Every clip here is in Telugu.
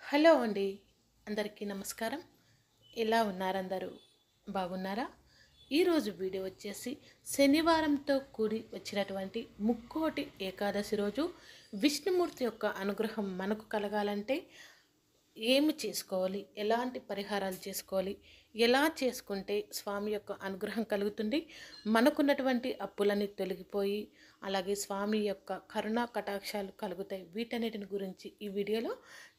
హలో అండి. అందరికీ నమస్కారం. ఎలా ఉన్నారు అందరూ? బాగున్నారా? ఈరోజు వీడియో వచ్చేసి శనివారంతో కూడి వచ్చినటువంటి ముక్కోటి ఏకాదశి రోజు విష్ణుమూర్తి యొక్క అనుగ్రహం మనకు కలగాలంటే ఏమి చేసుకోవాలి, ఎలాంటి పరిహారాలు చేసుకోవాలి, ఎలా చేసుకుంటే స్వామి యొక్క అనుగ్రహం కలుగుతుంది, మనకున్నటువంటి అప్పులన్నీ తొలగిపోయి అలాగే స్వామి యొక్క కరుణా కటాక్షాలు కలుగుతాయి. వీటన్నిటిని గురించి ఈ వీడియోలో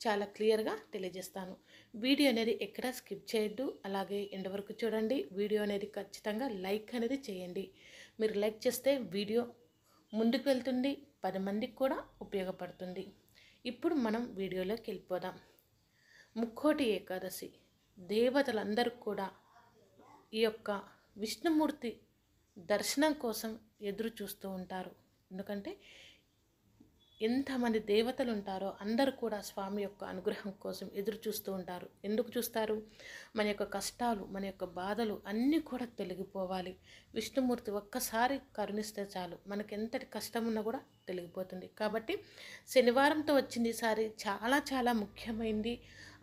చాలా క్లియర్గా తెలియజేస్తాను. వీడియో అనేది ఎక్కడా స్కిప్ చేయొద్దు, అలాగే ఎండ్ వరకు చూడండి. వీడియో అనేది ఖచ్చితంగా లైక్ అనేది చేయండి. మీరు లైక్ చేస్తే వీడియో ముందుకు వెళ్తుంది, 10 మందికి కూడా ఉపయోగపడుతుంది. ఇప్పుడు మనం వీడియోలోకి వెళ్ళిపోదాం. ముక్కోటి ఏకాదశి దేవతలందరూ కూడా ఈ యొక్క విష్ణుమూర్తి దర్శనం కోసం ఎదురు చూస్తూ ఉంటారు. ఎందుకంటే ఎంతమంది దేవతలు ఉంటారో అందరూ కూడా స్వామి యొక్క అనుగ్రహం కోసం ఎదురు చూస్తూ ఉంటారు. ఎందుకు చూస్తారు? మన యొక్క కష్టాలు, మన యొక్క బాధలు అన్నీ కూడా తొలగిపోవాలి. విష్ణుమూర్తి ఒక్కసారి కరుణిస్తే చాలు, మనకి ఎంతటి కష్టం ఉన్నా కూడా తొలగిపోతుంది. కాబట్టి శనివారంతో వచ్చింది ఈసారి చాలా చాలా ముఖ్యమైనది.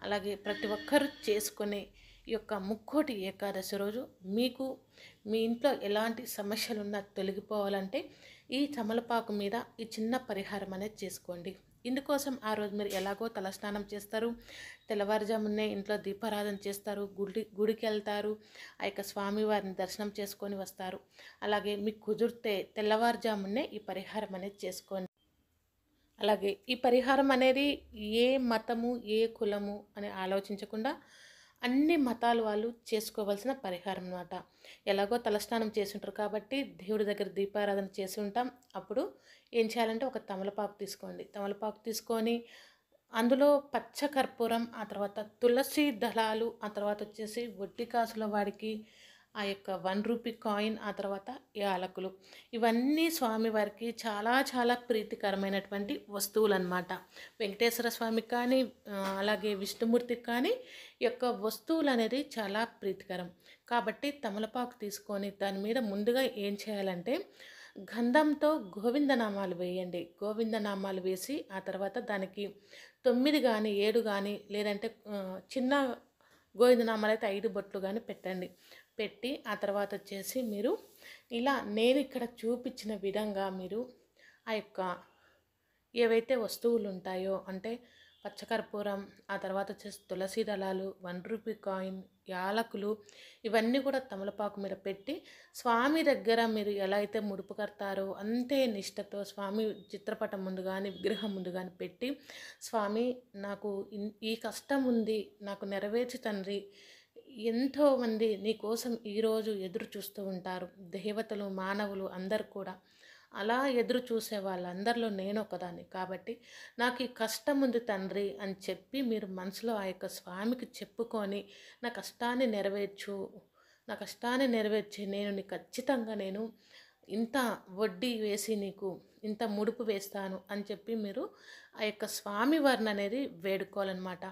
అలాగే ప్రతి ఒక్కరూ చేసుకునే ఈ యొక్క ముక్కోటి ఏకాదశి రోజు మీకు మీ ఇంట్లో ఎలాంటి సమస్యలున్నా తొలగిపోవాలంటే ఈ తమలపాకు మీద ఈ చిన్న పరిహారం అనేది చేసుకోండి. ఇందుకోసం ఆ రోజు మీరు ఎలాగో తలస్నానం చేస్తారు, తెల్లవారుజామునే ఇంట్లో దీపారాధన చేస్తారు, గుడికి వెళ్తారు, ఆ యొక్క స్వామివారిని దర్శనం చేసుకొని వస్తారు. అలాగే మీకు కుదిరితే తెల్లవారుజామునే ఈ పరిహారం అనేది చేసుకోండి. అలాగే ఈ పరిహారం అనేది ఏ మతము, ఏ కులము అని ఆలోచించకుండా అన్ని మతాల వాళ్ళు చేసుకోవాల్సిన పరిహారం అన్నమాట. ఎలాగో తలస్నానం చేసి ఉంటారు కాబట్టి దేవుడి దగ్గర దీపారాధన చేసి ఉంటాం. అప్పుడు ఏం చేయాలంటే ఒక తమలపాకు తీసుకోండి. తమలపాకు తీసుకొని అందులో పచ్చ కర్పూరం, ఆ తర్వాత తులసి దళాలు, ఆ తర్వాత వచ్చేసి వడ్డీ కాసుల వాడికి ఆ యొక్క 1 రూపీ కాయిన్, ఆ తర్వాత యాలకులు, ఇవన్నీ స్వామివారికి చాలా చాలా ప్రీతికరమైనటువంటి వస్తువులు అన్నమాట. వెంకటేశ్వర స్వామికి కానీ అలాగే విష్ణుమూర్తికి కానీ ఈ యొక్క వస్తువులు అనేది చాలా ప్రీతికరం. కాబట్టి తమలపాకు తీసుకొని దాని మీద ముందుగా ఏం చేయాలంటే గంధంతో గోవిందనామాలు వేయండి. గోవిందనామాలు వేసి ఆ తర్వాత దానికి 9 కానీ 7 కానీ లేదంటే చిన్న గోవిందనామాలు అయితే 5 బొట్లు కానీ పెట్టండి. పెట్టి ఆ తర్వాత వచ్చేసి మీరు ఇలా నేను ఇక్కడ చూపించిన విధంగా మీరు ఆ యొక్క ఏవైతే వస్తువులు ఉంటాయో అంటే పచ్చకర్పూరం, ఆ తర్వాత వచ్చేసి తులసి దళాలు, 1 రూపీ కాయిన్, యాలకులు, ఇవన్నీ కూడా తమలపాకు మీద పెట్టి స్వామి దగ్గర మీరు ఎలా అయితే ముడుపు కడతారో అంతే నిష్టతో స్వామి చిత్రపటం ముందు కానీ విగ్రహం ముందు కానీ పెట్టి, స్వామి నాకు ఈ కష్టం ఉంది, నాకు నెరవేర్చి తండ్రి, ఎంతోమంది నీకోసం ఈరోజు ఎదురు చూస్తూ ఉంటారు, దేవతలు మానవులు అందరు కూడా. అలా ఎదురు చూసే వాళ్ళందరిలో నేను ఒకదాన్ని. కాబట్టి నాకు ఈ కష్టం ఉంది తండ్రి అని చెప్పి మీరు మనసులో ఆ యొక్క స్వామికి చెప్పుకొని నా కష్టాన్ని నెరవేర్చు, నా కష్టాన్ని నెరవేర్చి నేను ఖచ్చితంగా నేను ఇంత వడ్డీ వేసి నీకు ఇంత ముడుపు వేస్తాను అని చెప్పి మీరు ఆ యొక్క స్వామివారిని అనేది వేడుకోవాలన్నమాట.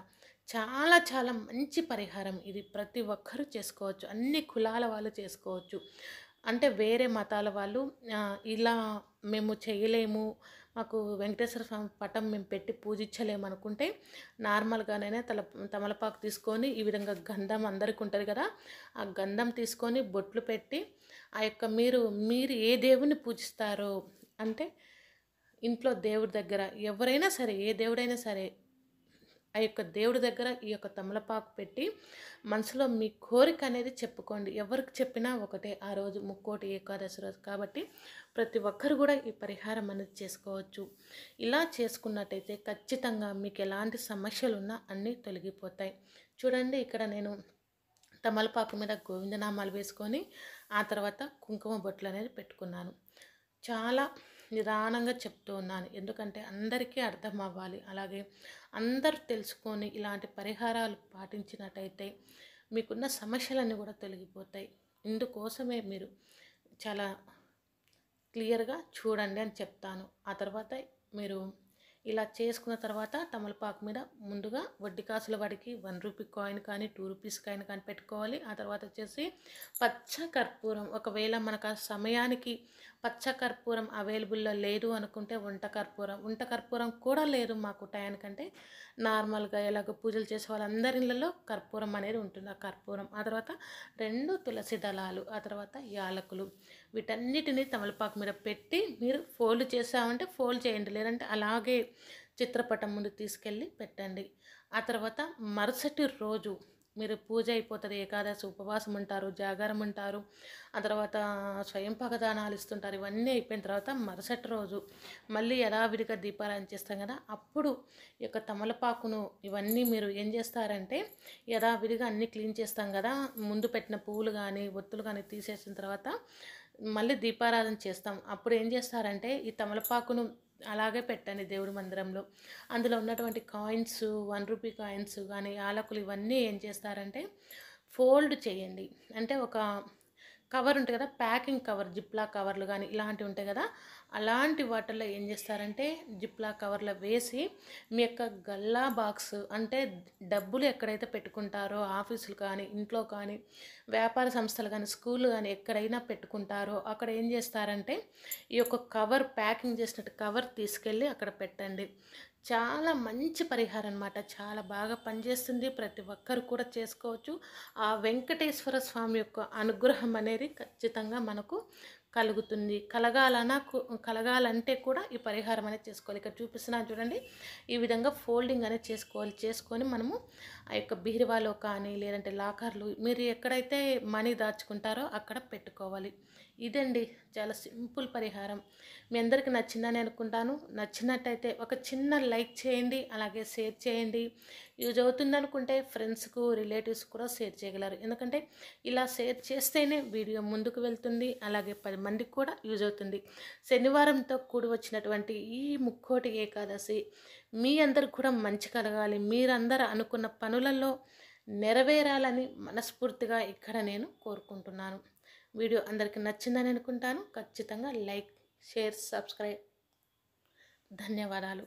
చాలా చాలా మంచి పరిహారం ఇది. ప్రతి ఒక్కరూ చేసుకోవచ్చు, అన్ని కులాల వాళ్ళు చేసుకోవచ్చు. అంటే వేరే మతాల వాళ్ళు ఇలా మేము చేయలేము, మాకు వెంకటేశ్వర స్వామి పటం మేము పెట్టి పూజించలేము అనుకుంటే నార్మల్గానైనా తమలపాకు తీసుకొని ఈ విధంగా గంధం అందరికీ ఉంటుంది కదా, ఆ గంధం తీసుకొని బొట్లు పెట్టి ఆ యొక్క మీరు ఏ దేవుని పూజిస్తారో అంటే ఇంట్లో దేవుడి దగ్గర ఎవరైనా సరే, ఏ దేవుడైనా సరే, ఆ యొక్క దేవుడి దగ్గర ఈ యొక్క తమలపాకు పెట్టి మనసులో మీ కోరిక అనేది చెప్పుకోండి. ఎవరికి చెప్పినా ఒకటే ఆ రోజు ముక్కోటి ఏకాదశి రోజు. కాబట్టి ప్రతి ఒక్కరు కూడా ఈ పరిహారం అనేది చేసుకోవచ్చు. ఇలా చేసుకున్నట్టయితే ఖచ్చితంగా మీకు ఎలాంటి సమస్యలు ఉన్నా అన్నీ తొలగిపోతాయి. చూడండి, ఇక్కడ నేను తమలపాకు మీద గోవిందనామాలు వేసుకొని ఆ తర్వాత కుంకుమ బొట్లు అనేది పెట్టుకున్నాను. చాలా నిదానంగా చెప్తూ ఉన్నాను, ఎందుకంటే అందరికీ అర్థం అవ్వాలి. అలాగే అందరూ తెలుసుకొని ఇలాంటి పరిహారాలు పాటించినట్టయితే మీకున్న సమస్యలన్నీ కూడా తొలగిపోతాయి. ఇందుకోసమే మీరు చాలా క్లియర్గా చూడండి అని చెప్తాను. ఆ తర్వాత మీరు ఇలా చేసుకున్న తర్వాత తమలపాకు మీద ముందుగా వడ్డీ కాసుల వాడికి 1 రూపీ కాయిన్ కానీ 2 రూపీస్ కాయిన్ కానీ పెట్టుకోవాలి. ఆ తర్వాత వచ్చేసి పచ్చ కర్పూరం, ఒకవేళ మనకు ఆ సమయానికి పచ్చ కర్పూరం అవైలబుల్లో లేదు అనుకుంటే వంట కర్పూరం కూడా లేదు మాకు టయానికంటే నార్మల్గా ఎలాగో పూజలు చేసే వాళ్ళందరి ఇళ్ళలో కర్పూరం అనేది ఉంటుంది. ఆ కర్పూరం, ఆ తర్వాత 2 తులసి దళాలు, ఆ తర్వాత యాలకులు, వీటన్నిటిని తమలపాకు మీద పెట్టి మీరు ఫోల్డ్ చేసామంటే ఫోల్డ్ చేయండి, లేదంటే అలాగే చిత్రపటం ముందు తీసుకెళ్ళి పెట్టండి. ఆ తర్వాత మరుసటి రోజు మీరు పూజ అయిపోతుంది, ఏకాదశి ఉపవాసం ఉంటారు, జాగారం ఉంటారు, ఆ తర్వాత స్వయంపాక దానాలు ఇస్తుంటారు. ఇవన్నీ అయిపోయిన తర్వాత మరుసటి రోజు మళ్ళీ యథావిధిగా దీపారాధన చేస్తాం కదా, అప్పుడు ఈ యొక్క తమలపాకును ఇవన్నీ మీరు ఏం చేస్తారంటే యథావిధిగా అన్నీ క్లీన్ చేస్తాం కదా, ముందు పెట్టిన పువ్వులు కానీ ఒత్తులు కానీ తీసేసిన తర్వాత మళ్ళీ దీపారాధన చేస్తాం. అప్పుడు ఏం చేస్తారంటే ఈ తమలపాకును అలాగే పెట్టండి దేవుడి మందిరంలో. అందులో ఉన్నటువంటి కాయిన్స్, 1 రూపీ కాయిన్స్ కానీ యాలకులు ఇవన్నీ ఏం చేస్తారంటే ఫోల్డ్ చేయండి. అంటే ఒక కవర్ ఉంటుంది కదా, ప్యాకింగ్ కవర్, జిప్లా కవర్లు కానీ ఇలాంటివి ఉంటాయి కదా, అలాంటి వాటిల్లో ఏం చేస్తారంటే జిప్లా కవర్లో వేసి మీ యొక్క గల్లా బాక్స్, అంటే డబ్బులు ఎక్కడైతే పెట్టుకుంటారో ఆఫీసులు కానీ ఇంట్లో కానీ వ్యాపార సంస్థలు కానీ స్కూళ్ళు కానీ ఎక్కడైనా పెట్టుకుంటారో అక్కడ ఏం చేస్తారంటే ఈ యొక్క కవర్, ప్యాకింగ్ చేసినట్టు కవర్ తీసుకెళ్ళి అక్కడ పెట్టండి. చాలా మంచి పరిహారం అనమాట, చాలా బాగా పనిచేస్తుంది, ప్రతి ఒక్కరు కూడా చేసుకోవచ్చు. ఆ వెంకటేశ్వర స్వామి యొక్క అనుగ్రహం అనేది ఖచ్చితంగా మనకు కలుగుతుంది. కలగాలంటే కూడా ఈ పరిహారం అనేది చేసుకోవాలి. ఇక్కడ చూపిస్తున్నాను చూడండి, ఈ విధంగా ఫోల్డింగ్ అనేది చేసుకోవాలి. చేసుకొని మనము ఆ యొక్క బీరువాలో కానీ లేదంటే లాకర్లు, మీరు ఎక్కడైతే మనీ దాచుకుంటారో అక్కడ పెట్టుకోవాలి. ఇదండి చాలా సింపుల్ పరిహారం. మీ అందరికీ నచ్చిందని అనుకుంటాను. నచ్చినట్టయితే ఒక చిన్న లైక్ చేయండి, అలాగే షేర్ చేయండి. యూజ్ అవుతుంది అనుకుంటే ఫ్రెండ్స్కు, రిలేటివ్స్ కూడా షేర్ చేయగలరు. ఎందుకంటే ఇలా షేర్ చేస్తేనే వీడియో ముందుకు వెళ్తుంది, అలాగే 10 మందికి కూడా యూజ్ అవుతుంది. శనివారంతో కూడి వచ్చినటువంటి ఈ ముక్కోటి ఏకాదశి మీ అందరికి కూడా మంచి కలగాలి, మీరందరూ అనుకున్న పనులలో నెరవేరాలని మనస్ఫూర్తిగా ఇక్కడ నేను కోరుకుంటున్నాను. వీడియో అందరికీ నచ్చిందని అనుకుంటాను. ఖచ్చితంగా లైక్, షేర్, సబ్స్క్రైబ్. ధన్యవాదాలు.